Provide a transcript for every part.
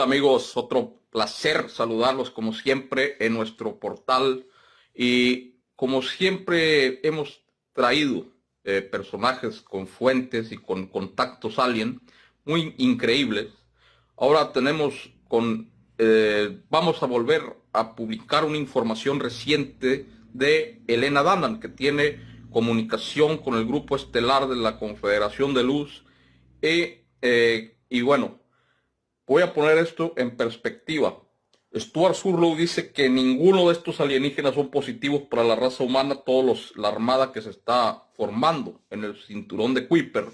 amigos? Otro placer saludarlos como siempre en nuestro portal y como siempre hemos traído personajes con fuentes y con contactos alien muy increíbles. Ahora vamos a volver a publicar una información reciente de Elena Danaan, que tiene comunicación con el grupo estelar de la Confederación de Luz y bueno, voy a poner esto en perspectiva. Stuart Surlow dice que ninguno de estos alienígenas son positivos para la raza humana, la armada que se está formando en el cinturón de Kuiper.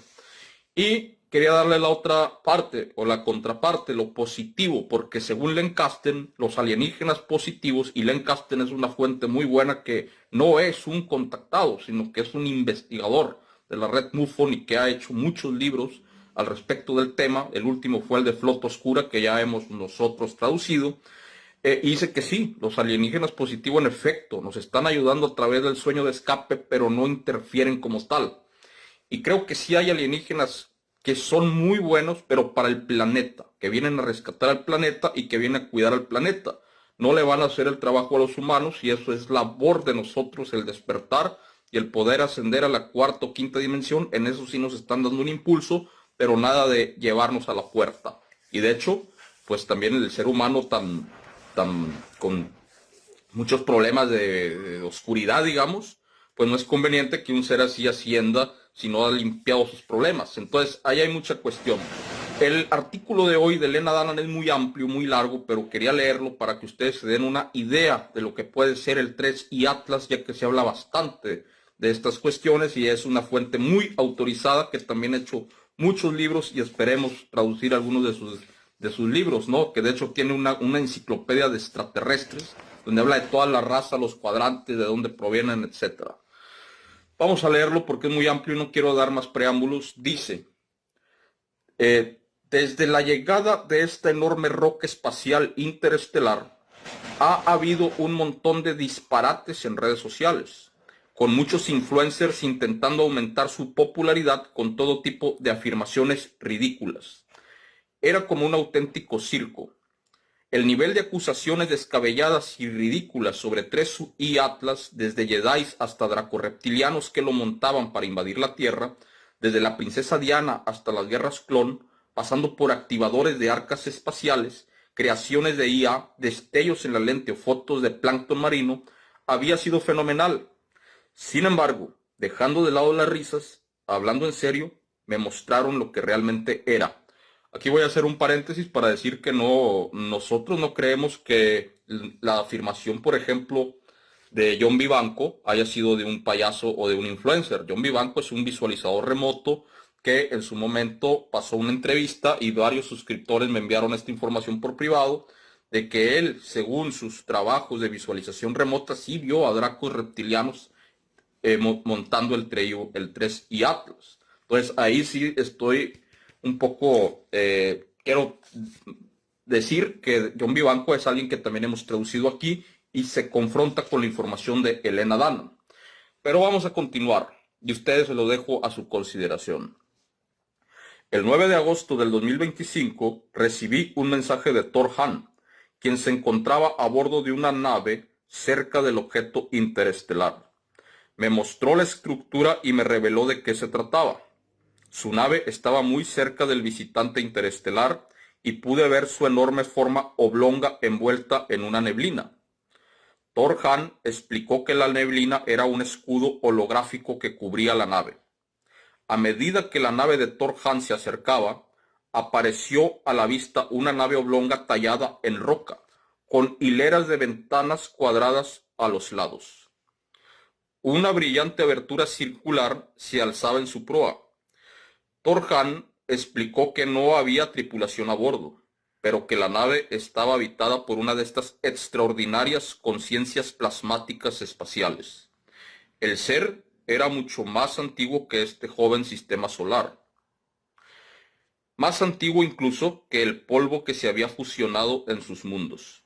Y quería darle la otra parte, o la contraparte, lo positivo, porque según Len Kasten, los alienígenas positivos, y Len Kasten es una fuente muy buena que no es un contactado, sino que es un investigador de la red MUFON y que ha hecho muchos libros al respecto del tema. El último fue el de Flota Oscura, que ya hemos nosotros traducido. Y dice que sí, los alienígenas positivos en efecto nos están ayudando a través del sueño de escape, pero no interfieren como tal. Y creo que sí hay alienígenas que son muy buenos, pero para el planeta, que vienen a rescatar al planeta y que vienen a cuidar al planeta. No le van a hacer el trabajo a los humanos, y eso es labor de nosotros, el despertar y el poder ascender a la cuarta o quinta dimensión. En eso sí nos están dando un impulso, pero nada de llevarnos a la puerta. Y de hecho, pues también el ser humano con muchos problemas de oscuridad, digamos, pues no es conveniente que un ser así ascienda si no ha limpiado sus problemas. Entonces, ahí hay mucha cuestión. El artículo de hoy de Elena Danaan es muy amplio, muy largo, pero quería leerlo para que ustedes se den una idea de lo que puede ser el 3 y Atlas, ya que se habla bastante de estas cuestiones y es una fuente muy autorizada que también ha hecho muchos libros y esperemos traducir algunos de sus libros, ¿no? Que de hecho tiene una enciclopedia de extraterrestres, donde habla de toda la raza, los cuadrantes, de dónde provienen, etcétera. Vamos a leerlo porque es muy amplio y no quiero dar más preámbulos. Dice, desde la llegada de esta enorme roca espacial interestelar, ha habido un montón de disparates en redes sociales, con muchos influencers intentando aumentar su popularidad con todo tipo de afirmaciones ridículas. Era como un auténtico circo. El nivel de acusaciones descabelladas y ridículas sobre 3 y Atlas, desde Jedis hasta dracoreptilianos que lo montaban para invadir la Tierra, desde la princesa Diana hasta las guerras clon, pasando por activadores de arcas espaciales, creaciones de IA, destellos en la lente o fotos de plancton marino, había sido fenomenal. Sin embargo, dejando de lado las risas, hablando en serio, me mostraron lo que realmente era. Aquí voy a hacer un paréntesis para decir que nosotros no creemos que la afirmación, por ejemplo, de John Vivanco haya sido de un payaso o de un influencer. John Vivanco es un visualizador remoto que en su momento pasó una entrevista y varios suscriptores me enviaron esta información por privado de que él, según sus trabajos de visualización remota, sí vio a dracos reptilianos montando el 3 y Atlas. Entonces ahí sí estoy un poco, quiero decir que John Vivanco es alguien que también hemos traducido aquí y se confronta con la información de Elena Danaan. Pero vamos a continuar y ustedes se lo dejo a su consideración. El 9 de agosto del 2025 recibí un mensaje de Thor Han, quien se encontraba a bordo de una nave cerca del objeto interestelar. Me mostró la estructura y me reveló de qué se trataba. Su nave estaba muy cerca del visitante interestelar y pude ver su enorme forma oblonga envuelta en una neblina. Thor Han explicó que la neblina era un escudo holográfico que cubría la nave. A medida que la nave de Thor Han se acercaba, apareció a la vista una nave oblonga tallada en roca, con hileras de ventanas cuadradas a los lados. Una brillante abertura circular se alzaba en su proa. Thor Han explicó que no había tripulación a bordo, pero que la nave estaba habitada por una de estas extraordinarias conciencias plasmáticas espaciales. El ser era mucho más antiguo que este joven sistema solar, más antiguo incluso que el polvo que se había fusionado en sus mundos.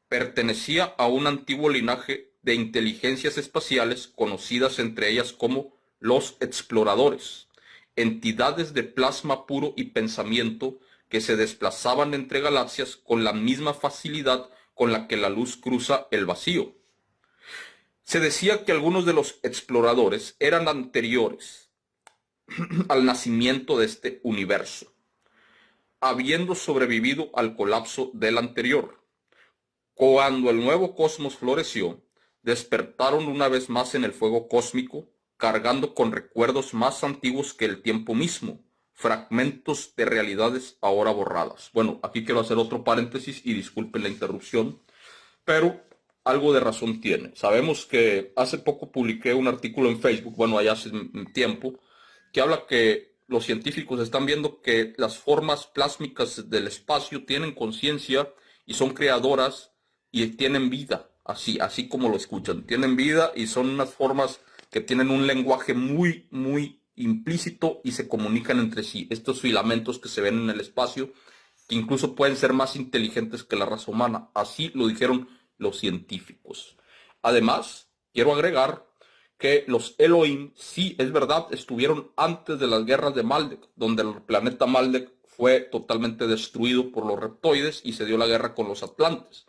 Pertenecía a un antiguo linaje de inteligencias espaciales conocidas entre ellas como los exploradores, entidades de plasma puro y pensamiento que se desplazaban entre galaxias con la misma facilidad con la que la luz cruza el vacío. Se decía que algunos de los exploradores eran anteriores al nacimiento de este universo, habiendo sobrevivido al colapso del anterior. Cuando el nuevo cosmos floreció, despertaron una vez más en el fuego cósmico, cargando con recuerdos más antiguos que el tiempo mismo, fragmentos de realidades ahora borradas. Bueno, aquí quiero hacer otro paréntesis y disculpen la interrupción, pero algo de razón tiene. Sabemos que hace poco publiqué un artículo en Facebook, bueno, allá hace tiempo, que habla que los científicos están viendo que las formas plásmicas del espacio tienen conciencia y son creadoras y tienen vida, así como lo escuchan. Tienen vida y son unas formas que tienen un lenguaje muy, muy implícito y se comunican entre sí. Estos filamentos que se ven en el espacio, que incluso pueden ser más inteligentes que la raza humana. Así lo dijeron los científicos. Además, quiero agregar que los Elohim, sí, es verdad, estuvieron antes de las guerras de Maldek, donde el planeta Maldek fue totalmente destruido por los reptoides y se dio la guerra con los atlantes.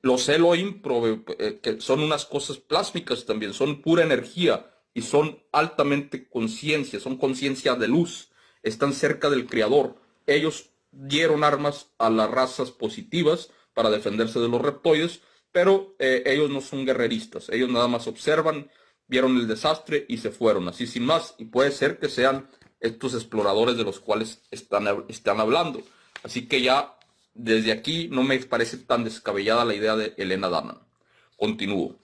Los Elohim, que son unas cosas plásmicas también, son pura energía y son altamente conciencia, son conciencia de luz, están cerca del Creador. Ellos dieron armas a las razas positivas para defenderse de los reptoides, pero ellos no son guerreristas, ellos nada más observan, vieron el desastre y se fueron, así sin más, y puede ser que sean estos exploradores de los cuales están hablando. Así que ya desde aquí no me parece tan descabellada la idea de Elena Danaan. Continúo.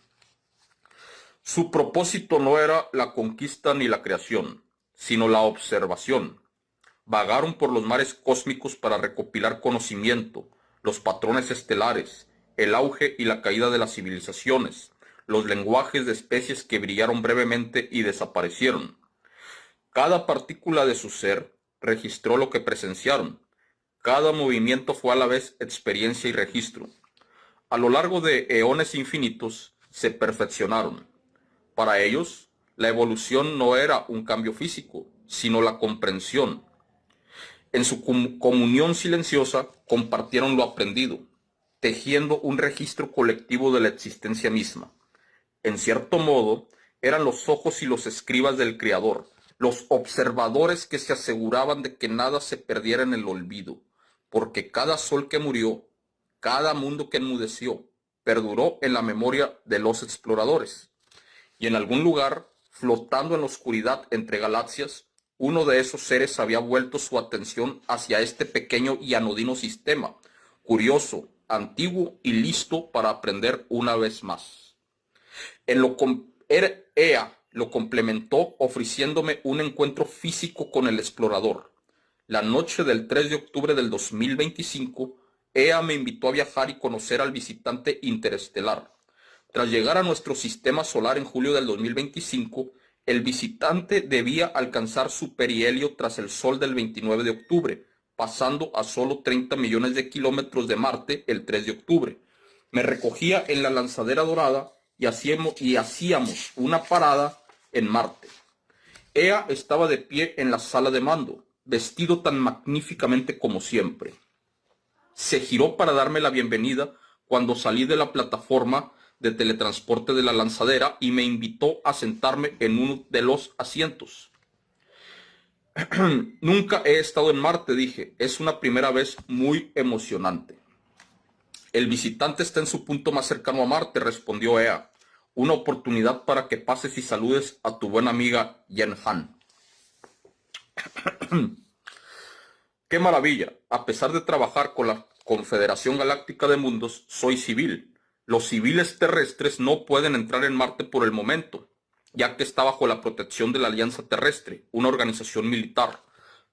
Su propósito no era la conquista ni la creación, sino la observación. Vagaron por los mares cósmicos para recopilar conocimiento, los patrones estelares, el auge y la caída de las civilizaciones, los lenguajes de especies que brillaron brevemente y desaparecieron. Cada partícula de su ser registró lo que presenciaron. Cada movimiento fue a la vez experiencia y registro. A lo largo de eones infinitos se perfeccionaron. Para ellos, la evolución no era un cambio físico, sino la comprensión. En su comunión silenciosa compartieron lo aprendido, tejiendo un registro colectivo de la existencia misma. En cierto modo, eran los ojos y los escribas del Creador, los observadores que se aseguraban de que nada se perdiera en el olvido, porque cada sol que murió, cada mundo que enmudeció, perduró en la memoria de los exploradores. Y en algún lugar, flotando en la oscuridad entre galaxias, uno de esos seres había vuelto su atención hacia este pequeño y anodino sistema, curioso, antiguo y listo para aprender una vez más. Ea lo complementó ofreciéndome un encuentro físico con el explorador. La noche del 3 de octubre del 2025, Ea me invitó a viajar y conocer al visitante interestelar. Tras llegar a nuestro sistema solar en julio del 2025, el visitante debía alcanzar su perihelio tras el Sol del 29 de octubre, pasando a solo 30 millones de kilómetros de Marte el 3 de octubre. Me recogía en la lanzadera dorada y hacíamos una parada en Marte. Ea estaba de pie en la sala de mando, vestido tan magníficamente como siempre. Se giró para darme la bienvenida cuando salí de la plataforma de teletransporte de la lanzadera y me invitó a sentarme en uno de los asientos. Nunca he estado en Marte, dije. Es una primera vez muy emocionante. El visitante está en su punto más cercano a Marte, respondió Ea. Una oportunidad para que pases y saludes a tu buena amiga Yen Han. ¡Qué maravilla! A pesar de trabajar con la Confederación Galáctica de Mundos, soy civil. Los civiles terrestres no pueden entrar en Marte por el momento, ya que está bajo la protección de la Alianza Terrestre, una organización militar.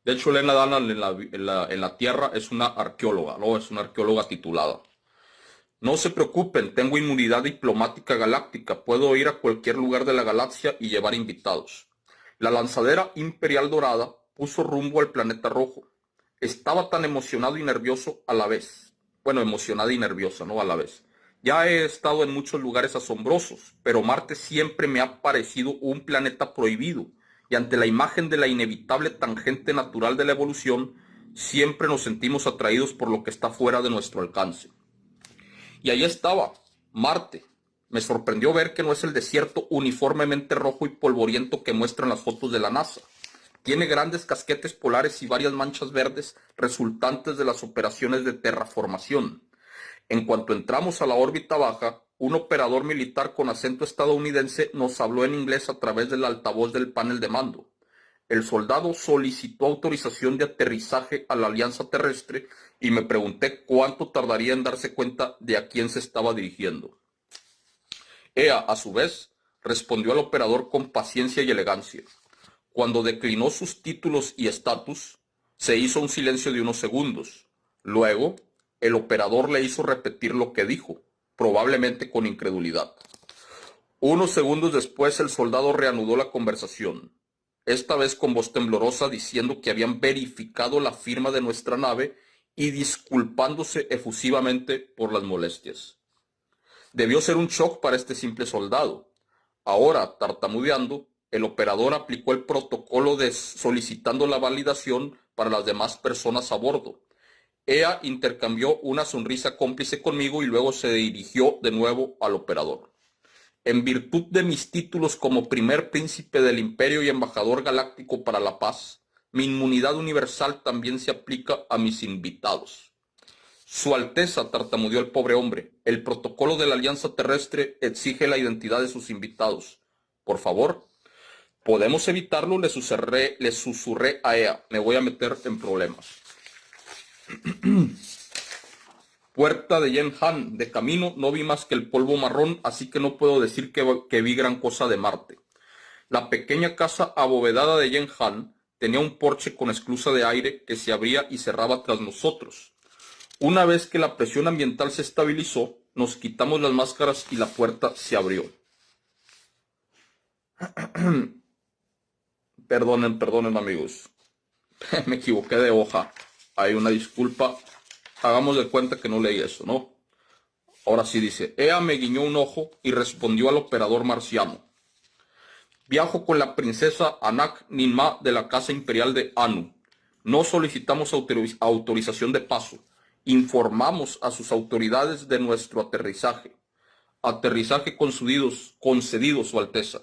De hecho, Elena Danaan en la Tierra es una arqueóloga, ¿no? Es una arqueóloga titulada. No se preocupen, tengo inmunidad diplomática galáctica, puedo ir a cualquier lugar de la galaxia y llevar invitados. La lanzadera imperial dorada puso rumbo al planeta rojo. Estaba tan emocionado y nervioso a la vez. Bueno, emocionada y nerviosa, ¿no? A la vez. Ya he estado en muchos lugares asombrosos, pero Marte siempre me ha parecido un planeta prohibido, y ante la imagen de la inevitable tangente natural de la evolución, Siempre nos sentimos atraídos por lo que está fuera de nuestro alcance. Y ahí estaba, Marte. Me sorprendió ver que no es el desierto uniformemente rojo y polvoriento que muestran las fotos de la NASA. Tiene grandes casquetes polares y varias manchas verdes resultantes de las operaciones de terraformación. En cuanto entramos a la órbita baja, un operador militar con acento estadounidense nos habló en inglés a través del altavoz del panel de mando. El soldado solicitó autorización de aterrizaje a la Alianza Terrestre y me pregunté cuánto tardaría en darse cuenta de a quién se estaba dirigiendo. Ea, a su vez, respondió al operador con paciencia y elegancia. Cuando declinó sus títulos y estatus, se hizo un silencio de unos segundos. Luego, el operador le hizo repetir lo que dijo, probablemente con incredulidad. Unos segundos después, el soldado reanudó la conversación, esta vez con voz temblorosa, diciendo que habían verificado la firma de nuestra nave y disculpándose efusivamente por las molestias. Debió ser un shock para este simple soldado. Ahora, tartamudeando, el operador aplicó el protocolo solicitando la validación para las demás personas a bordo. Ea intercambió una sonrisa cómplice conmigo y luego se dirigió de nuevo al operador. En virtud de mis títulos como primer príncipe del imperio y embajador galáctico para la paz, mi inmunidad universal también se aplica a mis invitados. Su Alteza, tartamudeó el pobre hombre, el protocolo de la Alianza Terrestre exige la identidad de sus invitados. Por favor. ¿Podemos evitarlo? Le susurré a Ea. Me voy a meter en problemas. Puerta de Yen Han. De camino no vi más que el polvo marrón, así que no puedo decir que vi gran cosa de Marte. La pequeña casa abovedada de Yen Han tenía un porche con esclusa de aire que se abría y cerraba tras nosotros. Una vez que la presión ambiental se estabilizó, nos quitamos las máscaras y la puerta se abrió. Perdonen amigos. Me equivoqué de hoja. Hay una disculpa. Hagamos de cuenta que no leí eso, ¿no? Ahora sí dice, Ea me guiñó un ojo y respondió al operador marciano. Viajo con la princesa Anak Ninma de la Casa Imperial de Anu. No solicitamos autorización de paso. Informamos a sus autoridades de nuestro aterrizaje. Aterrizaje concedido, Su Alteza.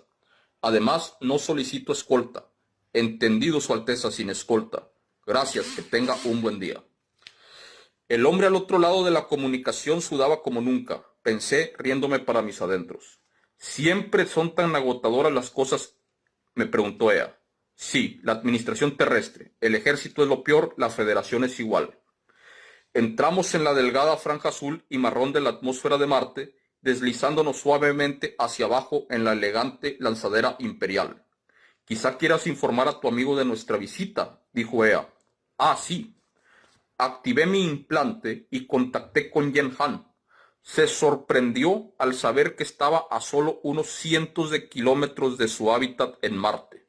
Además, no solicito escolta. Entendido, Su Alteza, sin escolta. Gracias, que tenga un buen día. El hombre al otro lado de la comunicación sudaba como nunca. Pensé, riéndome para mis adentros. ¿Siempre son tan agotadoras las cosas?, me preguntó Ea. Sí, la administración terrestre. El ejército es lo peor, la federación es igual. Entramos en la delgada franja azul y marrón de la atmósfera de Marte, deslizándonos suavemente hacia abajo en la elegante lanzadera imperial. Quizá quieras informar a tu amigo de nuestra visita, dijo Ea. Ah, sí. Activé mi implante y contacté con Yen Han. Se sorprendió al saber que estaba a solo unos cientos de kilómetros de su hábitat en Marte.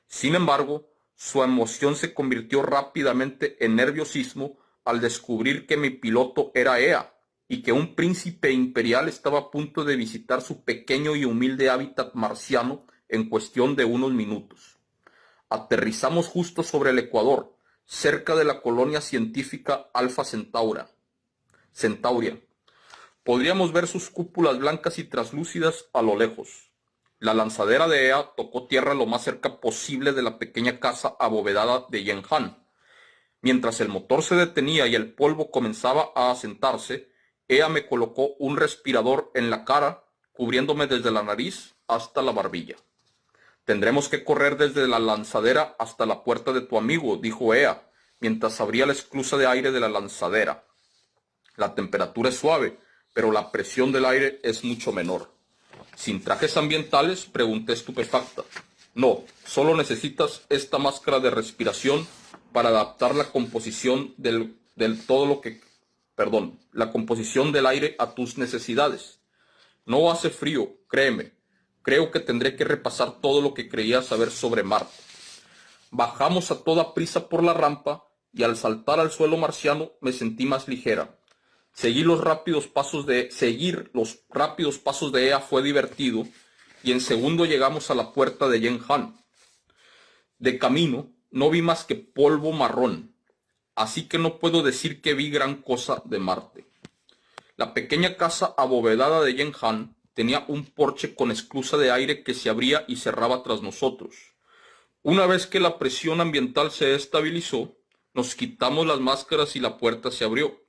Sin embargo, su emoción se convirtió rápidamente en nerviosismo al descubrir que mi piloto era Ea y que un príncipe imperial estaba a punto de visitar su pequeño y humilde hábitat marciano en cuestión de unos minutos. Aterrizamos justo sobre el Ecuador, cerca de la colonia científica Alpha Centauria. Podríamos ver sus cúpulas blancas y traslúcidas a lo lejos. La lanzadera de Ea tocó tierra lo más cerca posible de la pequeña casa abovedada de Yen Han. Mientras el motor se detenía y el polvo comenzaba a asentarse, Ea me colocó un respirador en la cara, cubriéndome desde la nariz hasta la barbilla. Tendremos que correr desde la lanzadera hasta la puerta de tu amigo, dijo Ea, mientras abría la esclusa de aire de la lanzadera. La temperatura es suave, pero la presión del aire es mucho menor. ¿Sin trajes ambientales?, pregunté estupefacta. No, solo necesitas esta máscara de respiración para adaptar la composición la composición del aire a tus necesidades. No hace frío, créeme. Creo que tendré que repasar todo lo que creía saber sobre Marte. Bajamos a toda prisa por la rampa y al saltar al suelo marciano me sentí más ligera. Seguir los rápidos pasos de Ea fue divertido y en segundo llegamos a la puerta de Yen Han. De camino no vi más que polvo marrón. así que no puedo decir que vi gran cosa de Marte. La pequeña casa abovedada de Yen Han tenía un porche con esclusa de aire que se abría y cerraba tras nosotros. Una vez que la presión ambiental se estabilizó, nos quitamos las máscaras y la puerta se abrió.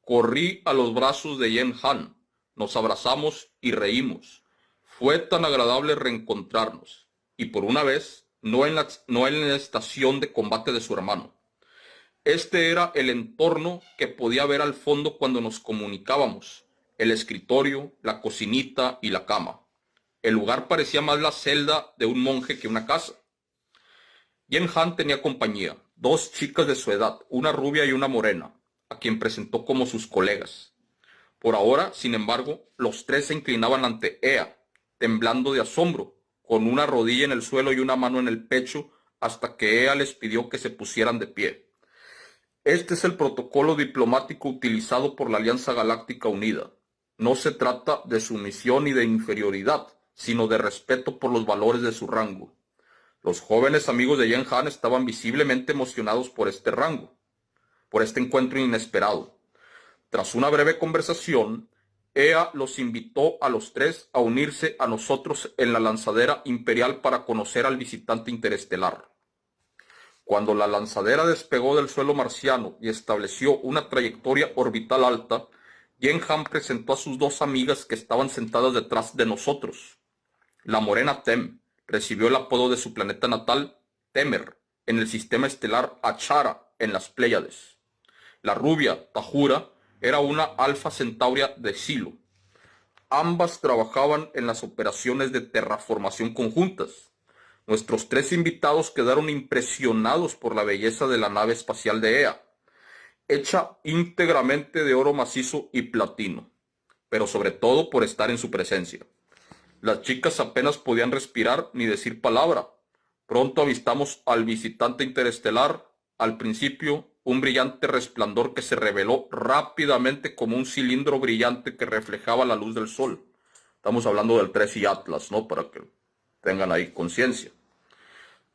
Corrí a los brazos de Yen Han, nos abrazamos y reímos. Fue tan agradable reencontrarnos, y por una vez, no en la estación de combate de su hermano. Este era el entorno que podía ver al fondo cuando nos comunicábamos: el escritorio, la cocinita y la cama. El lugar parecía más la celda de un monje que una casa. Yen Han tenía compañía, dos chicas de su edad, una rubia y una morena, a quien presentó como sus colegas. Por ahora, sin embargo, los tres se inclinaban ante Ea, temblando de asombro, con una rodilla en el suelo y una mano en el pecho, hasta que Ea les pidió que se pusieran de pie. Este es el protocolo diplomático utilizado por la Alianza Galáctica Unida. No se trata de sumisión ni de inferioridad, sino de respeto por los valores de su rango. Los jóvenes amigos de Yen Han estaban visiblemente emocionados por este encuentro inesperado. Tras una breve conversación, Ea los invitó a los tres a unirse a nosotros en la lanzadera imperial para conocer al visitante interestelar. Cuando la lanzadera despegó del suelo marciano y estableció una trayectoria orbital alta, Yen Han presentó a sus dos amigas que estaban sentadas detrás de nosotros. La morena Tem recibió el apodo de su planeta natal, Temer, en el sistema estelar Achara, en las Pléyades. La rubia, Tahura, era una Alfa Centauria de Silo. Ambas trabajaban en las operaciones de terraformación conjuntas. Nuestros tres invitados quedaron impresionados por la belleza de la nave espacial de Ea, hecha íntegramente de oro macizo y platino, pero sobre todo por estar en su presencia. Las chicas apenas podían respirar ni decir palabra. Pronto avistamos al visitante interestelar, al principio un brillante resplandor que se reveló rápidamente como un cilindro brillante que reflejaba la luz del sol. Estamos hablando del 3 y Atlas, ¿no? Para que tengan ahí conciencia.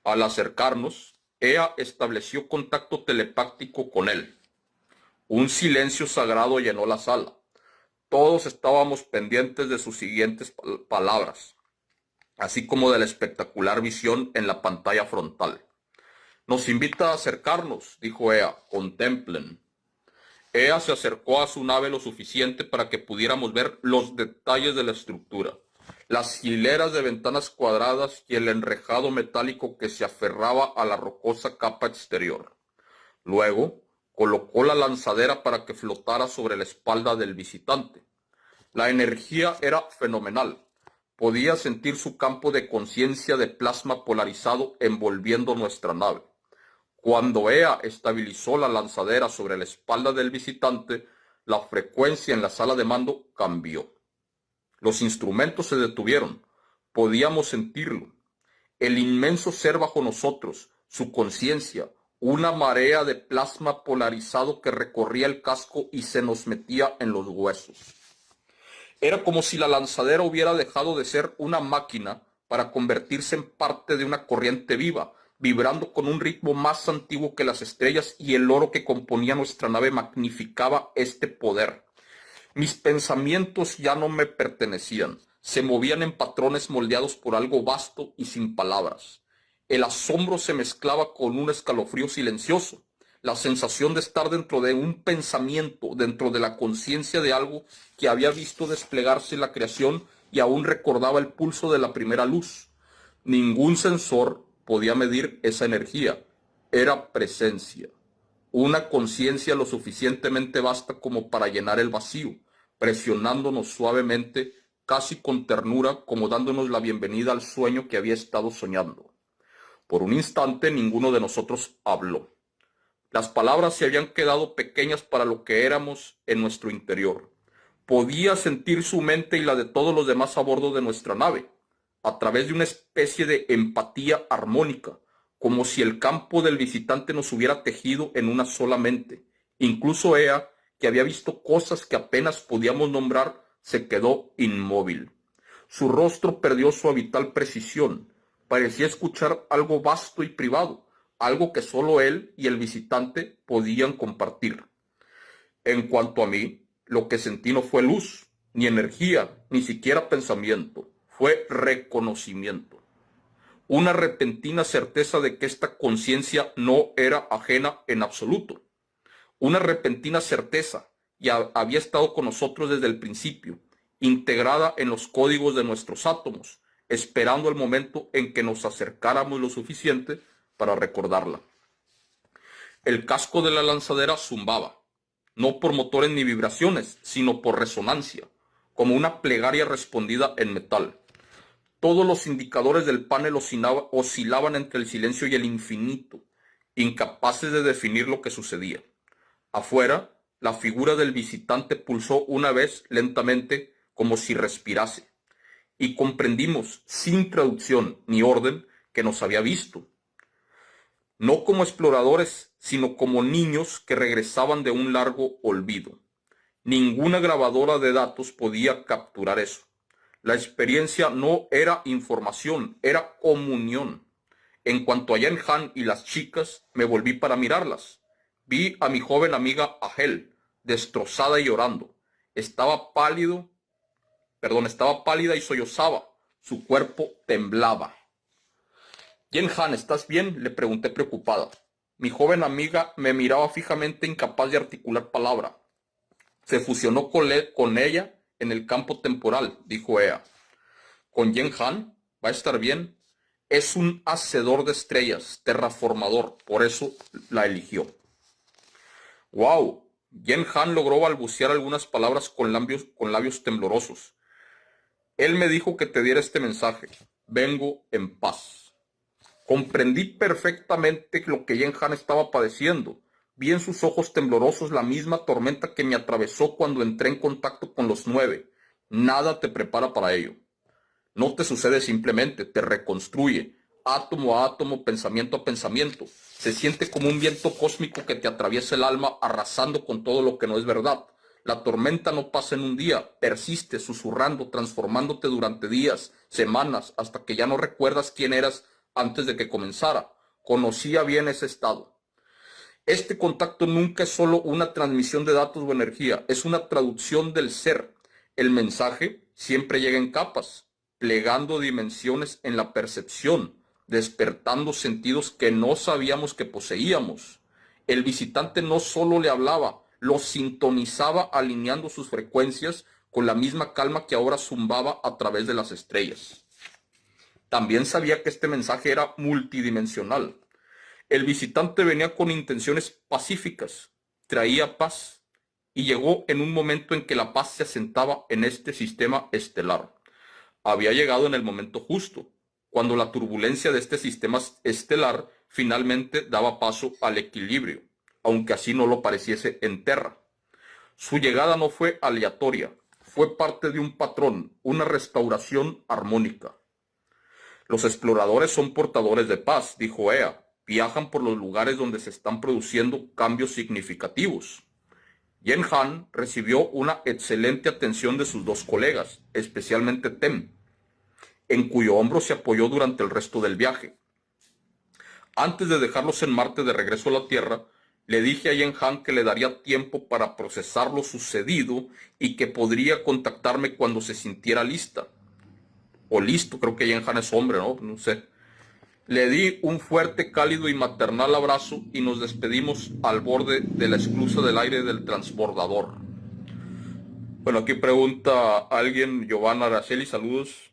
Al acercarnos, Ea estableció contacto telepático con él. Un silencio sagrado llenó la sala. Todos estábamos pendientes de sus siguientes palabras, así como de la espectacular visión en la pantalla frontal. Nos invita a acercarnos, dijo Ea, contemplen. Ea se acercó a su nave lo suficiente para que pudiéramos ver los detalles de la estructura, las hileras de ventanas cuadradas y el enrejado metálico que se aferraba a la rocosa capa exterior. Luego, colocó la lanzadera para que flotara sobre la espalda del visitante. La energía era fenomenal. Podía sentir su campo de conciencia de plasma polarizado envolviendo nuestra nave. Cuando Ea estabilizó la lanzadera sobre la espalda del visitante, la frecuencia en la sala de mando cambió. Los instrumentos se detuvieron. Podíamos sentirlo. El inmenso ser bajo nosotros, su conciencia, una marea de plasma polarizado que recorría el casco y se nos metía en los huesos. Era como si la lanzadera hubiera dejado de ser una máquina para convertirse en parte de una corriente viva, vibrando con un ritmo más antiguo que las estrellas, y el oro que componía nuestra nave magnificaba este poder. Mis pensamientos ya no me pertenecían, se movían en patrones moldeados por algo vasto y sin palabras. El asombro se mezclaba con un escalofrío silencioso, la sensación de estar dentro de un pensamiento, dentro de la conciencia de algo que había visto desplegarse en la creación y aún recordaba el pulso de la primera luz. Ningún sensor podía medir esa energía. Era presencia. Una conciencia lo suficientemente vasta como para llenar el vacío, presionándonos suavemente, casi con ternura, como dándonos la bienvenida al sueño que había estado soñando. Por un instante ninguno de nosotros habló. Las palabras se habían quedado pequeñas para lo que éramos en nuestro interior. Podía sentir su mente y la de todos los demás a bordo de nuestra nave, a través de una especie de empatía armónica, como si el campo del visitante nos hubiera tejido en una sola mente. Incluso Ea, que había visto cosas que apenas podíamos nombrar, se quedó inmóvil. Su rostro perdió su habitual precisión. Parecía escuchar algo vasto y privado, algo que solo él y el visitante podían compartir. En cuanto a mí, lo que sentí no fue luz, ni energía, ni siquiera pensamiento, fue reconocimiento. Una repentina certeza de que esta conciencia no era ajena en absoluto. Una repentina certeza ya había estado con nosotros desde el principio, integrada en los códigos de nuestros átomos, esperando el momento en que nos acercáramos lo suficiente para recordarla. El casco de la lanzadera zumbaba, no por motores ni vibraciones, sino por resonancia, como una plegaria respondida en metal. Todos los indicadores del panel oscilaban entre el silencio y el infinito, incapaces de definir lo que sucedía. Afuera, la figura del visitante pulsó una vez lentamente, como si respirase, y comprendimos, sin traducción ni orden, que nos había visto. No como exploradores, sino como niños que regresaban de un largo olvido. Ninguna grabadora de datos podía capturar eso. La experiencia no era información, era comunión. En cuanto a Yen Han y las chicas, me volví para mirarlas. Vi a mi joven amiga Ahel, destrozada y llorando. Estaba pálida y sollozaba. Su cuerpo temblaba. Yen Han, ¿estás bien?, le pregunté preocupada. Mi joven amiga me miraba fijamente, incapaz de articular palabra. Se fusionó con ella en el campo temporal, dijo ella. Con Yen Han va a estar bien. Es un hacedor de estrellas, terraformador, por eso la eligió. ¡Wow! Yen Han logró balbucear algunas palabras con labios temblorosos. Él me dijo que te diera este mensaje. Vengo en paz. Comprendí perfectamente lo que Yen Han estaba padeciendo. Vi en sus ojos temblorosos la misma tormenta que me atravesó cuando entré en contacto con los 9. Nada te prepara para ello. No te sucede simplemente, te reconstruye, átomo a átomo, pensamiento a pensamiento. Se siente como un viento cósmico que te atraviesa el alma, arrasando con todo lo que no es verdad. La tormenta no pasa en un día, persiste susurrando, transformándote durante días, semanas, hasta que ya no recuerdas quién eras antes de que comenzara. Conocía bien ese estado. Este contacto nunca es solo una transmisión de datos o energía, es una traducción del ser. El mensaje siempre llega en capas, plegando dimensiones en la percepción, despertando sentidos que no sabíamos que poseíamos. El visitante no solo le hablaba, lo sintonizaba alineando sus frecuencias con la misma calma que ahora zumbaba a través de las estrellas. También sabía que este mensaje era multidimensional. El visitante venía con intenciones pacíficas, traía paz, y llegó en un momento en que la paz se asentaba en este sistema estelar. Había llegado en el momento justo, cuando la turbulencia de este sistema estelar finalmente daba paso al equilibrio, aunque así no lo pareciese en Terra. Su llegada no fue aleatoria, fue parte de un patrón, una restauración armónica. Los exploradores son portadores de paz, dijo Ea. Viajan por los lugares donde se están produciendo cambios significativos. Yen Han recibió una excelente atención de sus dos colegas, especialmente Tem, en cuyo hombro se apoyó durante el resto del viaje. Antes de dejarlos en Marte de regreso a la Tierra, le dije a Yen Han que le daría tiempo para procesar lo sucedido y que podría contactarme cuando se sintiera lista. O listo, creo que Yen Han es hombre, ¿no? No sé. Le di un fuerte, cálido y maternal abrazo y nos despedimos al borde de la esclusa del aire del transbordador. Bueno, aquí pregunta alguien, Giovanna Araceli, saludos.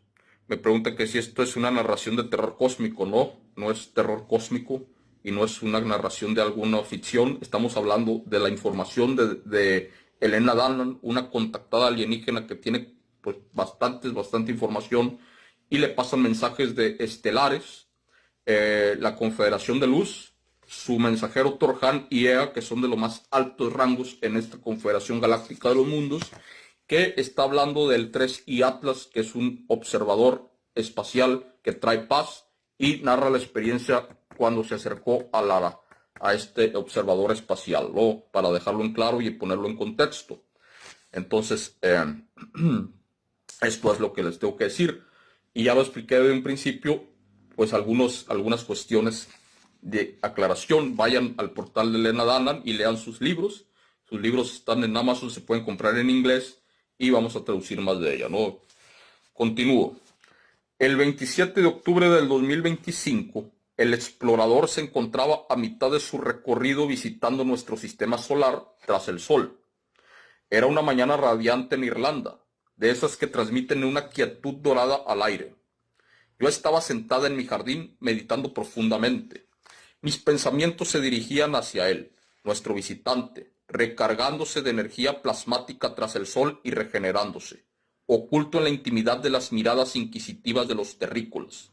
Me pregunta que si esto es una narración de terror cósmico. No, no es terror cósmico y no es una narración de alguna ficción. Estamos hablando de la información de Elena Danlan, una contactada alienígena que tiene pues bastante información y le pasan mensajes de estelares. La Confederación de Luz, su mensajero Torhan y Ea, que son de los más altos rangos en esta Confederación Galáctica de los Mundos, que está hablando del 3i Atlas, que es un observador espacial que trae paz y narra la experiencia cuando se acercó a este observador espacial, ¿no? Para dejarlo en claro y ponerlo en contexto. Entonces, esto es lo que les tengo que decir. Y ya lo expliqué de un principio, pues algunas cuestiones de aclaración, vayan al portal de Lena Dunham y lean sus libros. Sus libros están en Amazon, se pueden comprar en inglés y vamos a traducir más de ella, ¿no? Continúo. El 27 de octubre del 2025, el explorador se encontraba a mitad de su recorrido visitando nuestro sistema solar tras el Sol. Era una mañana radiante en Irlanda, de esas que transmiten una quietud dorada al aire. Yo estaba sentada en mi jardín meditando profundamente. Mis pensamientos se dirigían hacia él, nuestro visitante, recargándose de energía plasmática tras el sol y regenerándose, oculto en la intimidad de las miradas inquisitivas de los terrícolas.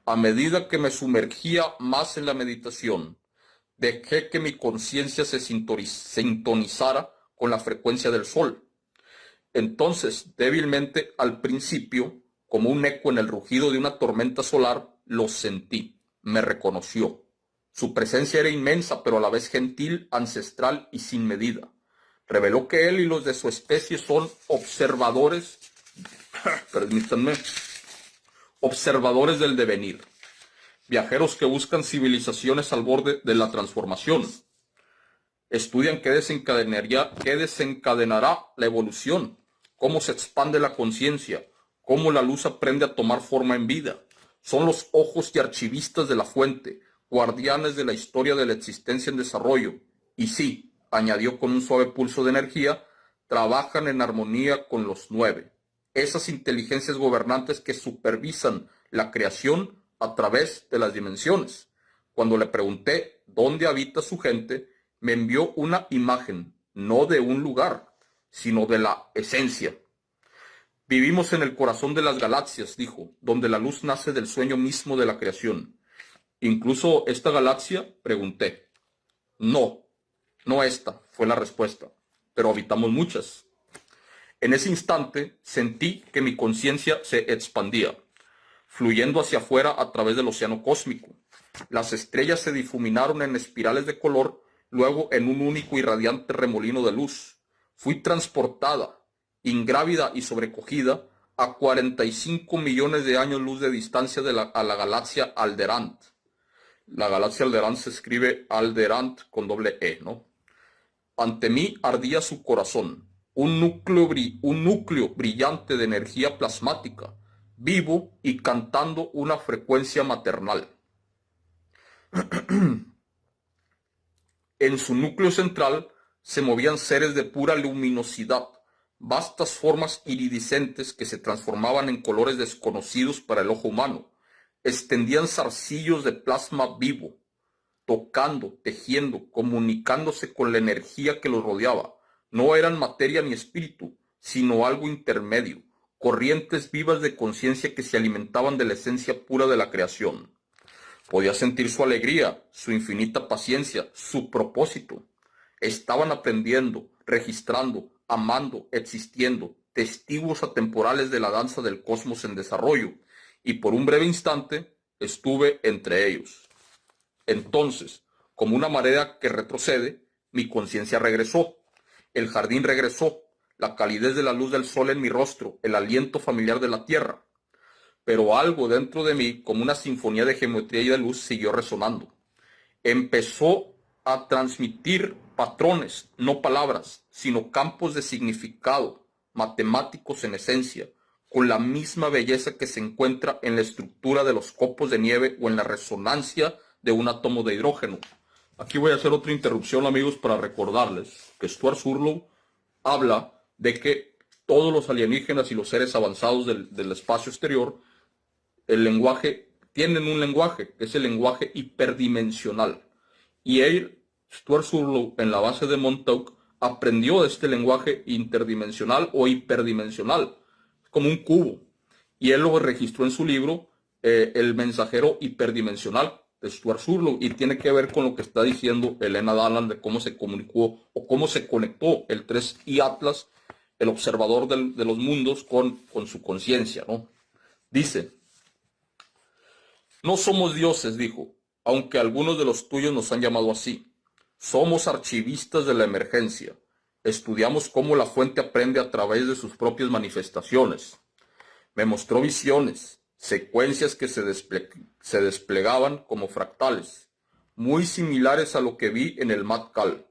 A medida que me sumergía más en la meditación, dejé que mi conciencia se sintonizara con la frecuencia del sol. Entonces, débilmente al principio, como un eco en el rugido de una tormenta solar, lo sentí, me reconoció. Su presencia era inmensa, pero a la vez gentil, ancestral y sin medida. Reveló que él y los de su especie son observadores, permítanme, observadores del devenir, viajeros que buscan civilizaciones al borde de la transformación. Estudian qué desencadenará la evolución, cómo se expande la conciencia, cómo la luz aprende a tomar forma en vida. Son los ojos y archivistas de la fuente, guardianes de la historia de la existencia en desarrollo. Y sí, añadió con un suave pulso de energía, trabajan en armonía con los 9, esas inteligencias gobernantes que supervisan la creación a través de las dimensiones. Cuando le pregunté dónde habita su gente, me envió una imagen, no de un lugar, sino de la esencia. Vivimos en el corazón de las galaxias, dijo, donde la luz nace del sueño mismo de la creación. ¿Incluso esta galaxia? Pregunté. No, no esta, fue la respuesta, pero habitamos muchas. En ese instante sentí que mi conciencia se expandía, fluyendo hacia afuera a través del océano cósmico. Las estrellas se difuminaron en espirales de color, luego en un único y radiante remolino de luz. Fui transportada, ingrávida y sobrecogida, a 45 millones de años luz de distancia a la galaxia Alderaan. La galaxia Alderaan se escribe Alderaan con doble E, ¿no? Ante mí ardía su corazón, un núcleo brillante de energía plasmática, vivo y cantando una frecuencia maternal. En su núcleo central se movían seres de pura luminosidad, vastas formas iridiscentes que se transformaban en colores desconocidos para el ojo humano. Extendían zarcillos de plasma vivo, tocando, tejiendo, comunicándose con la energía que los rodeaba. No eran materia ni espíritu, sino algo intermedio, corrientes vivas de conciencia que se alimentaban de la esencia pura de la creación. Podía sentir su alegría, su infinita paciencia, su propósito. Estaban aprendiendo, registrando, amando, existiendo, testigos atemporales de la danza del cosmos en desarrollo, y por un breve instante estuve entre ellos. Entonces, como una marea que retrocede, mi conciencia regresó, el jardín regresó, la calidez de la luz del sol en mi rostro, el aliento familiar de la tierra. Pero algo dentro de mí, como una sinfonía de geometría y de luz, siguió resonando. Empezó a transmitir patrones, no palabras, sino campos de significado, matemáticos en esencia, con la misma belleza que se encuentra en la estructura de los copos de nieve o en la resonancia de un átomo de hidrógeno. Aquí voy a hacer otra interrupción, amigos, para recordarles que Stuart Surlow habla de que todos los alienígenas y los seres avanzados del espacio exterior, el lenguaje, tienen un lenguaje, que es el lenguaje hiperdimensional. Y él, Stuart Surlow, en la base de Montauk, aprendió este lenguaje interdimensional o hiperdimensional, como un cubo. Y él lo registró en su libro, El mensajero hiperdimensional, de Stuart Surlow, y tiene que ver con lo que está diciendo Elena Dunham de cómo se comunicó o cómo se conectó el 3i Atlas, el observador de los mundos, con su conciencia, ¿no? Dice, no somos dioses, dijo, aunque algunos de los tuyos nos han llamado así. Somos archivistas de la emergencia. Estudiamos cómo la fuente aprende a través de sus propias manifestaciones. Me mostró visiones, secuencias que se desplegaban como fractales. muy similares a lo que vi en el Matkal.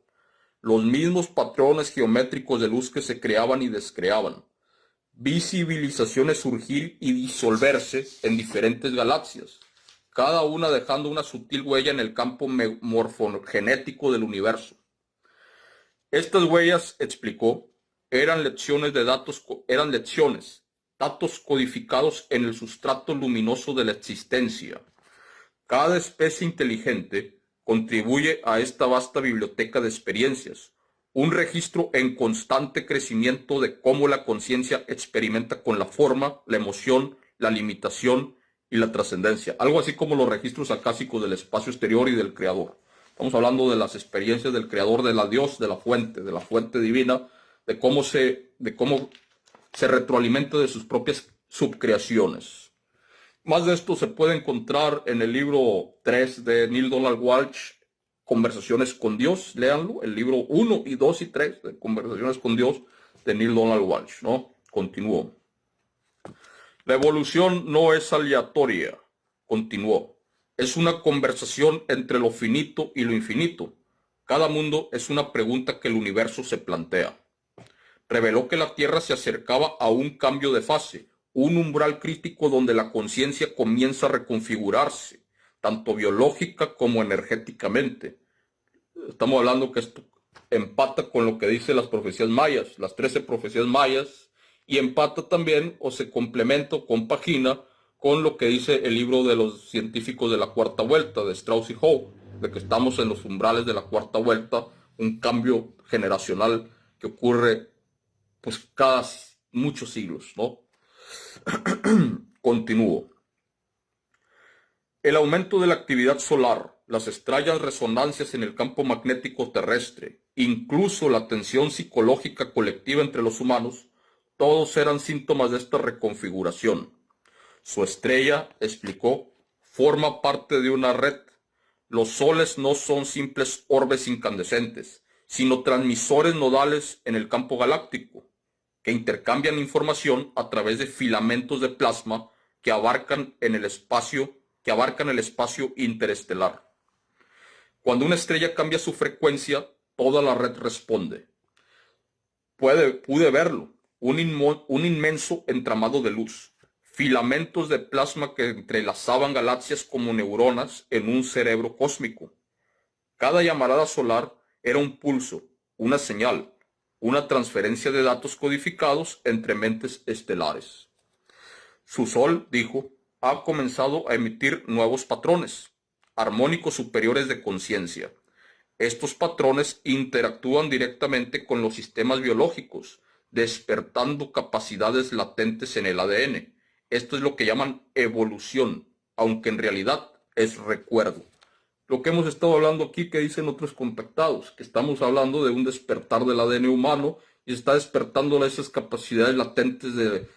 Los mismos patrones geométricos de luz que se creaban y descreaban. Vi civilizaciones surgir y disolverse en diferentes galaxias, cada una dejando una sutil huella en el campo morfogenético del universo. Estas huellas, explicó, eran datos codificados en el sustrato luminoso de la existencia. Cada especie inteligente contribuye a esta vasta biblioteca de experiencias, un registro en constante crecimiento de cómo la conciencia experimenta con la forma, la emoción, la limitación y la trascendencia. Algo así como los registros acásicos del espacio exterior y del creador. Estamos hablando de las experiencias del creador, de la Dios, de la fuente divina, de cómo se retroalimenta de sus propias subcreaciones. Más de esto se puede encontrar en el libro 3 de Neale Donald Walsch, Conversaciones con Dios. Léanlo, el libro 1 y 2 y 3 de Conversaciones con Dios de Neale Donald Walsch, ¿no? Continuó. La evolución no es aleatoria, continuó. Es una conversación entre lo finito y lo infinito. Cada mundo es una pregunta que el universo se plantea. Reveló que la Tierra se acercaba a un cambio de fase, un umbral crítico donde la conciencia comienza a reconfigurarse, tanto biológica como energéticamente. Estamos hablando que esto empata con lo que dicen las profecías mayas, las 13 profecías mayas, y empata también o se complementa o compagina con lo que dice el libro de los científicos de la cuarta vuelta, de Strauss y Howe, de que estamos en los umbrales de la cuarta vuelta, un cambio generacional que ocurre pues cada muchos siglos, ¿no? Continúo. El aumento de la actividad solar, las extrañas resonancias en el campo magnético terrestre, incluso la tensión psicológica colectiva entre los humanos, todos eran síntomas de esta reconfiguración. Su estrella, explicó, forma parte de una red. Los soles no son simples orbes incandescentes, sino transmisores nodales en el campo galáctico, que intercambian información a través de filamentos de plasma que abarcan el espacio interestelar. Cuando una estrella cambia su frecuencia, toda la red responde. Pude verlo, un inmenso entramado de luz, filamentos de plasma que entrelazaban galaxias como neuronas en un cerebro cósmico. Cada llamarada solar era un pulso, una señal, una transferencia de datos codificados entre mentes estelares. Su sol, dijo, ha comenzado a emitir nuevos patrones, armónicos superiores de conciencia. Estos patrones interactúan directamente con los sistemas biológicos, despertando capacidades latentes en el ADN. Esto es lo que llaman evolución, aunque en realidad es recuerdo. Lo que hemos estado hablando aquí, que dicen otros contactados, que estamos hablando de un despertar del ADN humano y está despertando esas capacidades latentes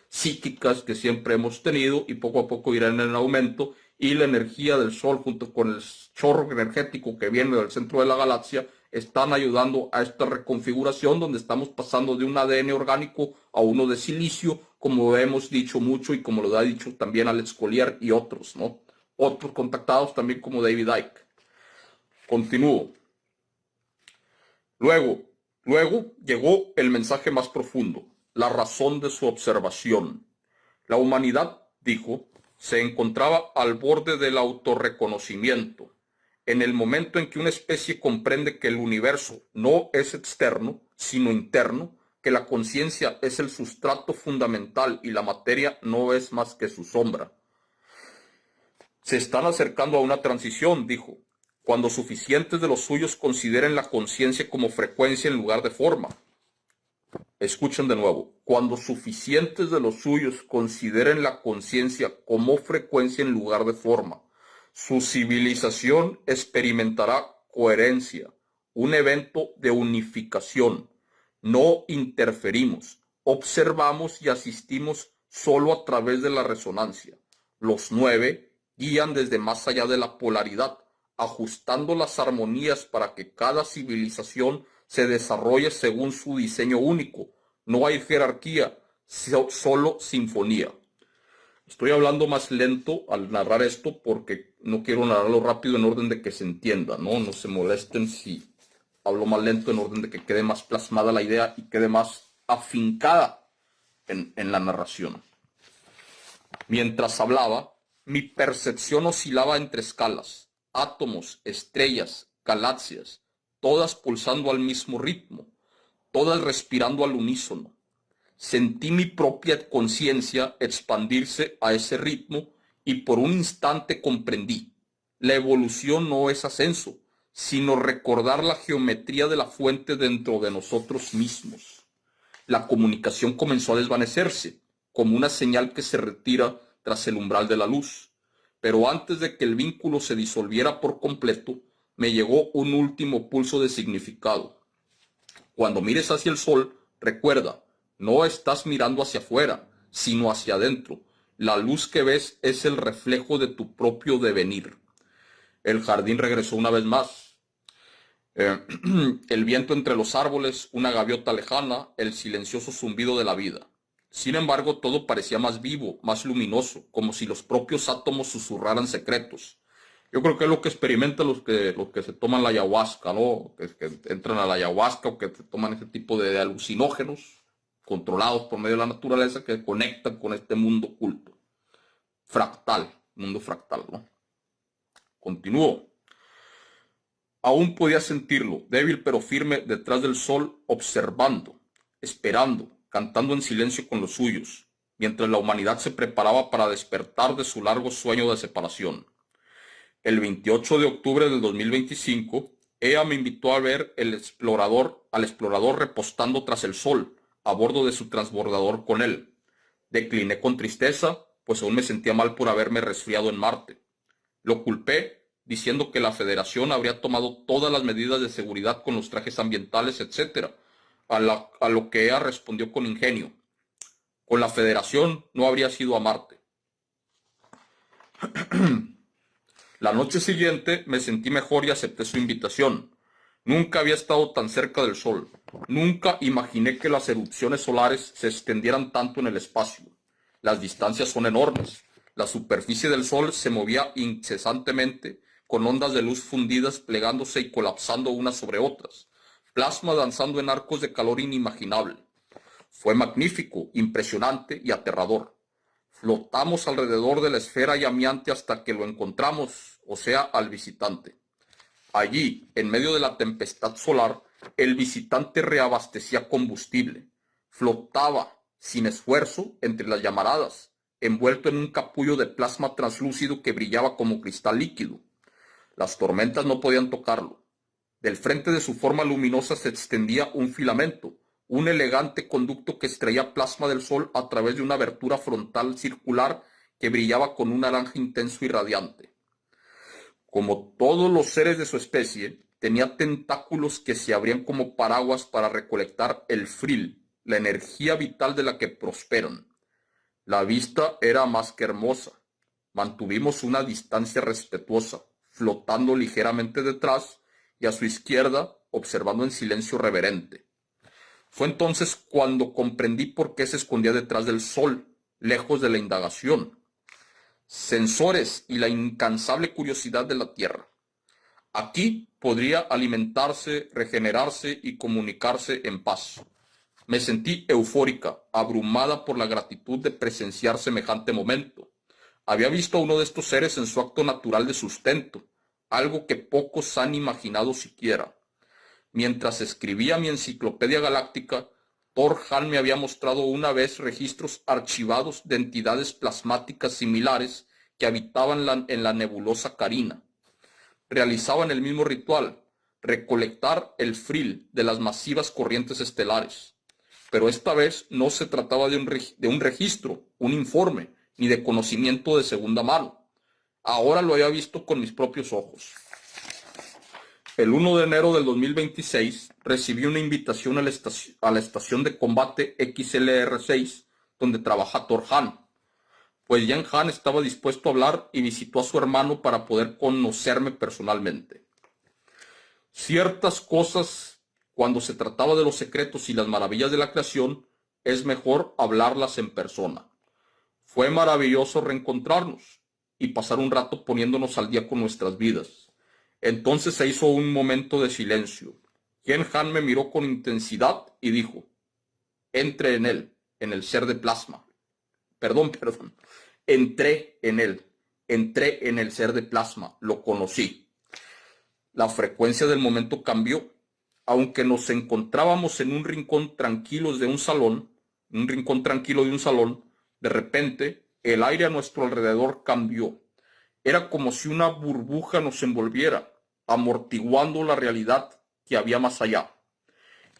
psíquicas que siempre hemos tenido y poco a poco irán en aumento, y la energía del Sol junto con el chorro energético que viene del centro de la galaxia están ayudando a esta reconfiguración donde estamos pasando de un ADN orgánico a uno de silicio, como hemos dicho mucho y como lo ha dicho también Alex Collier y otros, ¿no? Otros contactados también como David Icke. Continúo. Luego llegó el mensaje más profundo, la razón de su observación. La humanidad, dijo, se encontraba al borde del autorreconocimiento. En el momento en que una especie comprende que el universo no es externo, sino interno, que la conciencia es el sustrato fundamental y la materia no es más que su sombra. Se están acercando a una transición, dijo, cuando suficientes de los suyos consideren la conciencia como frecuencia en lugar de forma. Escuchen de nuevo, cuando suficientes de los suyos consideren la conciencia como frecuencia en lugar de forma, su civilización experimentará coherencia, un evento de unificación. No interferimos, observamos y asistimos solo a través de la resonancia. Los 9 guían desde más allá de la polaridad, ajustando las armonías para que cada civilización se desarrolle según su diseño único. No hay jerarquía, solo sinfonía. Estoy hablando más lento al narrar esto porque no quiero narrarlo rápido en orden de que se entienda, ¿no? No se molesten si hablo más lento en orden de que quede más plasmada la idea y quede más afincada en la narración. Mientras hablaba, mi percepción oscilaba entre escalas, átomos, estrellas, galaxias, todas pulsando al mismo ritmo, todas respirando al unísono. Sentí mi propia conciencia expandirse a ese ritmo y por un instante comprendí. La evolución no es ascenso, sino recordar la geometría de la fuente dentro de nosotros mismos. La comunicación comenzó a desvanecerse, como una señal que se retira tras el umbral de la luz. Pero antes de que el vínculo se disolviera por completo, me llegó un último pulso de significado. Cuando mires hacia el sol, recuerda, no estás mirando hacia afuera, sino hacia adentro. La luz que ves es el reflejo de tu propio devenir. El jardín regresó una vez más. El viento entre los árboles, una gaviota lejana, el silencioso zumbido de la vida. Sin embargo, todo parecía más vivo, más luminoso, como si los propios átomos susurraran secretos. Yo creo que es lo que experimentan los que se toman la ayahuasca, ¿no? Que entran a la ayahuasca o que toman ese tipo de alucinógenos controlados por medio de la naturaleza que conectan con este mundo oculto. Fractal, mundo fractal, ¿no? Continúo. Aún podía sentirlo, débil pero firme, detrás del sol, observando, esperando, cantando en silencio con los suyos, mientras la humanidad se preparaba para despertar de su largo sueño de separación. El 28 de octubre del 2025, ella me invitó a ver al explorador repostando tras el sol, a bordo de su transbordador con él. Decliné con tristeza, pues aún me sentía mal por haberme resfriado en Marte. Lo culpé, diciendo que la Federación habría tomado todas las medidas de seguridad con los trajes ambientales, etc., a lo que ella respondió con ingenio. Con la Federación no habría sido a Marte. La noche siguiente me sentí mejor y acepté su invitación. Nunca había estado tan cerca del sol. Nunca imaginé que las erupciones solares se extendieran tanto en el espacio. Las distancias son enormes. La superficie del sol se movía incesantemente, con ondas de luz fundidas plegándose y colapsando unas sobre otras. Plasma danzando en arcos de calor inimaginable. Fue magnífico, impresionante y aterrador. Flotamos alrededor de la esfera llameante hasta que lo encontramos, o sea, al visitante. Allí, en medio de la tempestad solar, el visitante reabastecía combustible. Flotaba, sin esfuerzo, entre las llamaradas, envuelto en un capullo de plasma translúcido que brillaba como cristal líquido. Las tormentas no podían tocarlo. Del frente de su forma luminosa se extendía un filamento, un elegante conducto que extraía plasma del sol a través de una abertura frontal circular que brillaba con un naranja intenso y radiante. Como todos los seres de su especie, tenía tentáculos que se abrían como paraguas para recolectar el fril, la energía vital de la que prosperan. La vista era más que hermosa. Mantuvimos una distancia respetuosa, flotando ligeramente detrás y a su izquierda, observando en silencio reverente. Fue entonces cuando comprendí por qué se escondía detrás del sol, lejos de la indagación, sensores y la incansable curiosidad de la Tierra. Aquí podría alimentarse, regenerarse y comunicarse en paz. Me sentí eufórica, abrumada por la gratitud de presenciar semejante momento. Había visto a uno de estos seres en su acto natural de sustento, algo que pocos han imaginado siquiera. Mientras escribía mi enciclopedia galáctica, Thor Hahn me había mostrado una vez registros archivados de entidades plasmáticas similares que habitaban en la nebulosa Carina. Realizaban el mismo ritual, recolectar el fril de las masivas corrientes estelares. Pero esta vez no se trataba de un registro, un informe, ni de conocimiento de segunda mano. Ahora lo había visto con mis propios ojos. El 1 de enero del 2026 recibí una invitación a la estación de combate XLR-6, donde trabaja Thor Hahn. Pues Jan Hahn estaba dispuesto a hablar y visitó a su hermano para poder conocerme personalmente. Ciertas cosas, cuando se trataba de los secretos y las maravillas de la creación, es mejor hablarlas en persona. Fue maravilloso reencontrarnos y pasar un rato poniéndonos al día con nuestras vidas. Entonces se hizo un momento de silencio. Ken Han me miró con intensidad y dijo: entre en él, en el ser de plasma. Perdón. Entré en él. Entré en el ser de plasma. Lo conocí. La frecuencia del momento cambió. Aunque nos encontrábamos en un rincón tranquilo de un salón, de repente el aire a nuestro alrededor cambió. Era como si una burbuja nos envolviera, amortiguando la realidad que había más allá.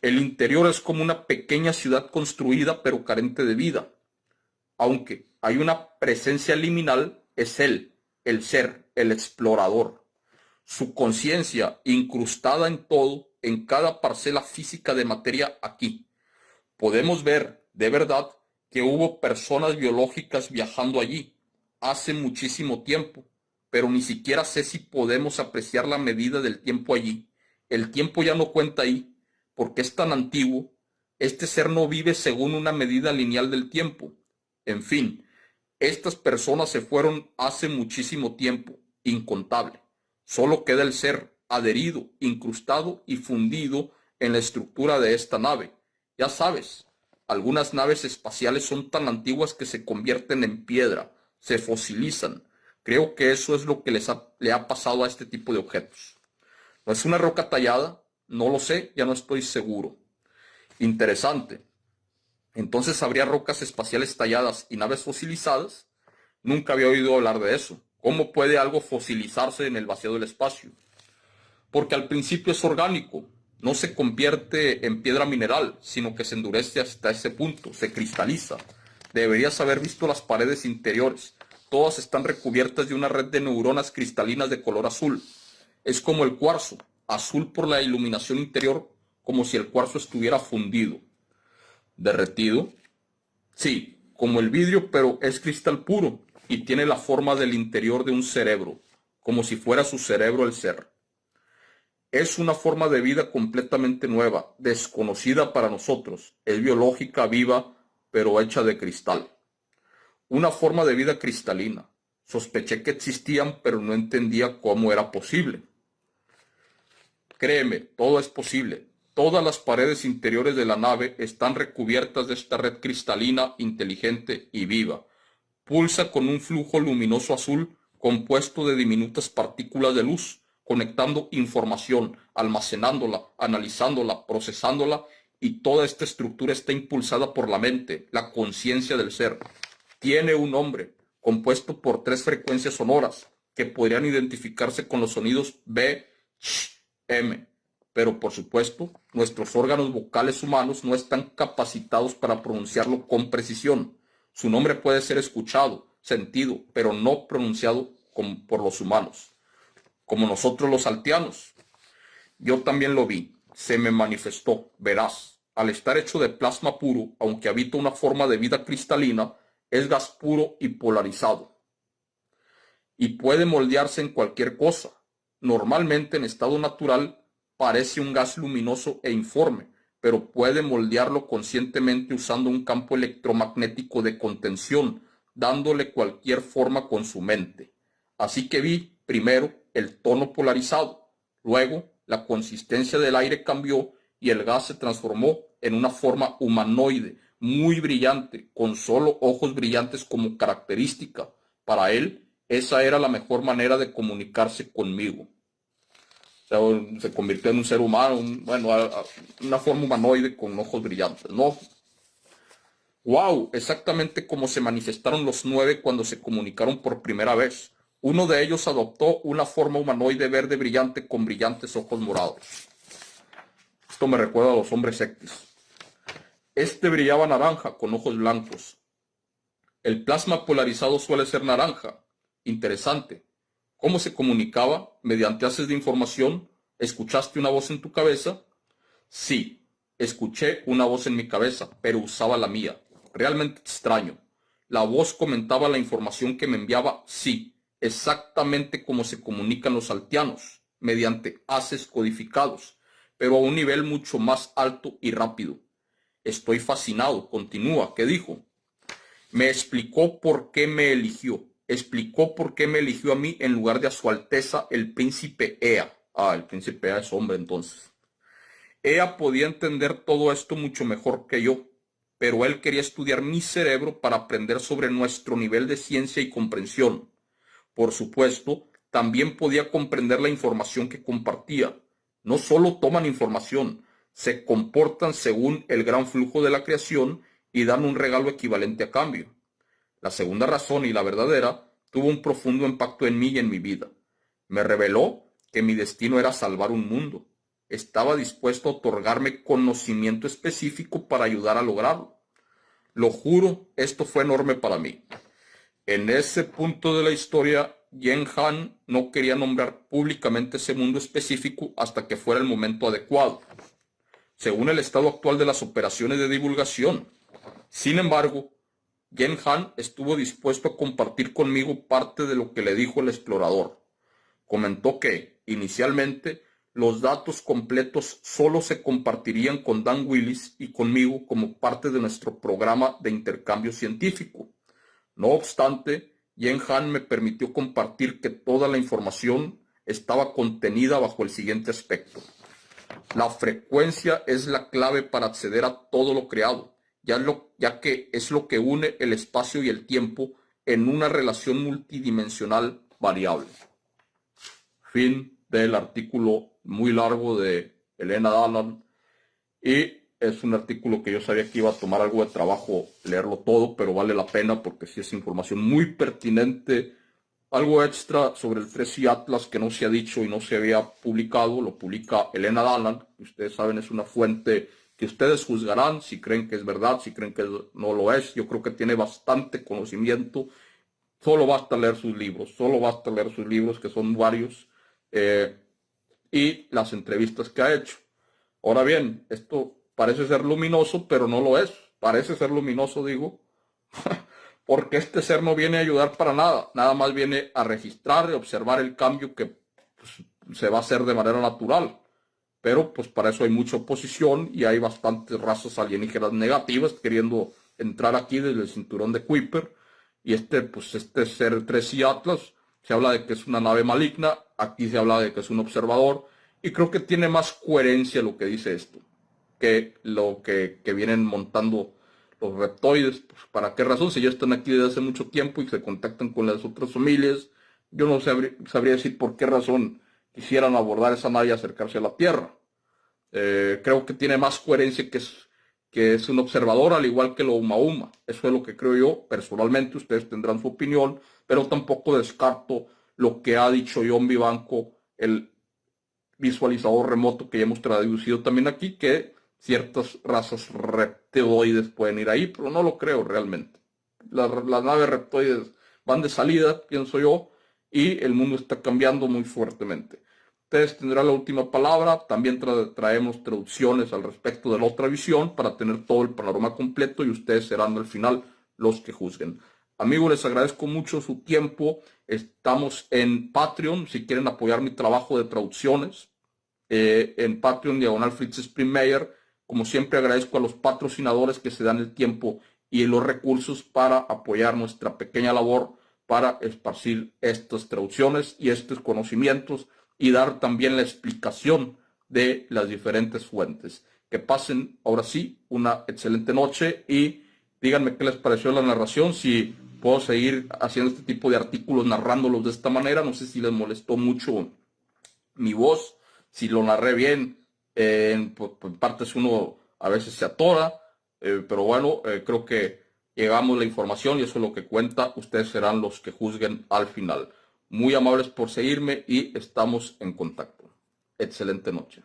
El interior es como una pequeña ciudad construida pero carente de vida. Aunque hay una presencia liminal, es él, el ser, el explorador. Su conciencia incrustada en todo, en cada parcela física de materia aquí. Podemos ver, de verdad, que hubo personas biológicas viajando allí hace muchísimo tiempo, pero ni siquiera sé si podemos apreciar la medida del tiempo allí. El tiempo ya no cuenta ahí, porque es tan antiguo. Este ser no vive según una medida lineal del tiempo. En fin, estas personas se fueron hace muchísimo tiempo, incontable. Solo queda el ser, adherido, incrustado y fundido en la estructura de esta nave. Ya sabes, algunas naves espaciales son tan antiguas que se convierten en piedra, se fosilizan. Creo que eso es lo que le ha pasado a este tipo de objetos. ¿No es una roca tallada? No lo sé, ya no estoy seguro. Interesante. Entonces, ¿habría rocas espaciales talladas y naves fosilizadas? Nunca había oído hablar de eso. ¿Cómo puede algo fosilizarse en el vacío del espacio? Porque al principio es orgánico, no se convierte en piedra mineral, sino que se endurece hasta ese punto, se cristaliza. Deberías haber visto las paredes interiores. Todas están recubiertas de una red de neuronas cristalinas de color azul. Es como el cuarzo, azul por la iluminación interior, como si el cuarzo estuviera fundido. ¿Derretido? Sí, como el vidrio, pero es cristal puro y tiene la forma del interior de un cerebro, como si fuera su cerebro el ser. Es una forma de vida completamente nueva, desconocida para nosotros. Es biológica, viva, pero hecha de cristal. Una forma de vida cristalina. Sospeché que existían, pero no entendía cómo era posible. Créeme, todo es posible. Todas las paredes interiores de la nave están recubiertas de esta red cristalina, inteligente y viva. Pulsa con un flujo luminoso azul compuesto de diminutas partículas de luz, conectando información, almacenándola, analizándola, procesándola, y toda esta estructura está impulsada por la mente, la conciencia del ser. Tiene un nombre, compuesto por 3 frecuencias sonoras, que podrían identificarse con los sonidos B, Sh, M. Pero por supuesto, nuestros órganos vocales humanos no están capacitados para pronunciarlo con precisión. Su nombre puede ser escuchado, sentido, pero no pronunciado por los humanos, como nosotros los altianos. Yo también lo vi, se me manifestó, verás. Al estar hecho de plasma puro, aunque habita una forma de vida cristalina, es gas puro y polarizado. Y puede moldearse en cualquier cosa. Normalmente en estado natural parece un gas luminoso e informe, pero puede moldearlo conscientemente usando un campo electromagnético de contención, dándole cualquier forma con su mente. Así que vi, primero, el tono polarizado, luego la consistencia del aire cambió y el gas se transformó en una forma humanoide, muy brillante, con solo ojos brillantes como característica. Para él, esa era la mejor manera de comunicarse conmigo. O sea, se convirtió en un ser humano, una forma humanoide con ojos brillantes, ¿no? ¡Wow! Exactamente como se manifestaron los 9 cuando se comunicaron por primera vez. Uno de ellos adoptó una forma humanoide verde brillante con brillantes ojos morados. Esto me recuerda a los hombres X. Este brillaba naranja con ojos blancos. El plasma polarizado suele ser naranja. Interesante. ¿Cómo se comunicaba? ¿Mediante haces de información? ¿Escuchaste una voz en tu cabeza? Sí, escuché una voz en mi cabeza, pero usaba la mía. Realmente extraño. La voz comentaba la información que me enviaba, sí, exactamente como se comunican los altianos, mediante haces codificados, pero a un nivel mucho más alto y rápido. Estoy fascinado, continúa, ¿qué dijo? Me explicó por qué me eligió. Explicó por qué me eligió a mí en lugar de a su alteza el príncipe Ea. Ah, el príncipe Ea es hombre entonces. Ea podía entender todo esto mucho mejor que yo, pero él quería estudiar mi cerebro para aprender sobre nuestro nivel de ciencia y comprensión. Por supuesto, también podía comprender la información que compartía. No solo toman información, se comportan según el gran flujo de la creación y dan un regalo equivalente a cambio. La segunda razón y la verdadera tuvo un profundo impacto en mí y en mi vida. Me reveló que mi destino era salvar un mundo. Estaba dispuesto a otorgarme conocimiento específico para ayudar a lograrlo. Lo juro, esto fue enorme para mí. En ese punto de la historia, Yen Han no quería nombrar públicamente ese mundo específico hasta que fuera el momento adecuado, según el estado actual de las operaciones de divulgación. Sin embargo, Yen Han estuvo dispuesto a compartir conmigo parte de lo que le dijo el explorador. Comentó que, inicialmente, los datos completos solo se compartirían con Dan Willis y conmigo como parte de nuestro programa de intercambio científico. No obstante, Yen Han me permitió compartir que toda la información estaba contenida bajo el siguiente aspecto. La frecuencia es la clave para acceder a todo lo creado, ya que es lo que une el espacio y el tiempo en una relación multidimensional variable. Fin del artículo muy largo de Elena Danland, y es un artículo que yo sabía que iba a tomar algo de trabajo leerlo todo, pero vale la pena porque sí es información muy pertinente. Algo extra sobre el 3i Atlas que no se ha dicho y no se había publicado, lo publica Elena Danland, que ustedes saben es una fuente que ustedes juzgarán si creen que es verdad, si creen que no lo es. Yo creo que tiene bastante conocimiento. Solo basta leer sus libros, que son varios, y las entrevistas que ha hecho. Ahora bien, esto parece ser luminoso, pero no lo es. Parece ser luminoso, digo, porque este ser no viene a ayudar para nada. Nada más viene a registrar y observar el cambio que se va a hacer de manera natural. Pero pues para eso hay mucha oposición y hay bastantes razas alienígenas negativas queriendo entrar aquí desde el cinturón de Kuiper. Y este ser 3i Atlas, se habla de que es una nave maligna, aquí se habla de que es un observador, y creo que tiene más coherencia lo que dice esto, que lo que vienen montando los reptoides. Pues, ¿para qué razón? Si ya están aquí desde hace mucho tiempo y se contactan con las otras familias, yo no sabría decir por qué razón quisieran abordar esa nave y acercarse a la Tierra. Creo que tiene más coherencia que es un observador, al igual que lo Uma. Eso es lo que creo yo. Personalmente, ustedes tendrán su opinión, pero tampoco descarto lo que ha dicho John Vivanco, el visualizador remoto que ya hemos traducido también aquí, que ciertas razas reptiloides pueden ir ahí, pero no lo creo realmente. Las naves reptoides van de salida, pienso yo, y el mundo está cambiando muy fuertemente. Ustedes tendrán la última palabra. También traemos traducciones al respecto de la otra visión para tener todo el panorama completo y ustedes serán al final los que juzguen. Amigos, les agradezco mucho su tiempo. Estamos en Patreon, si quieren apoyar mi trabajo de traducciones, en Patreon, /Fritz Springmeier. Como siempre, agradezco a los patrocinadores que se dan el tiempo y los recursos para apoyar nuestra pequeña labor para esparcir estas traducciones y estos conocimientos y dar también la explicación de las diferentes fuentes. Que pasen ahora sí una excelente noche y díganme qué les pareció la narración, si puedo seguir haciendo este tipo de artículos narrándolos de esta manera. No sé si les molestó mucho mi voz, si lo narré bien. En partes uno a veces se atora, pero bueno, creo que llegamos la información y eso es lo que cuenta. Ustedes serán los que juzguen al final. Muy amables por seguirme y estamos en contacto. Excelente noche.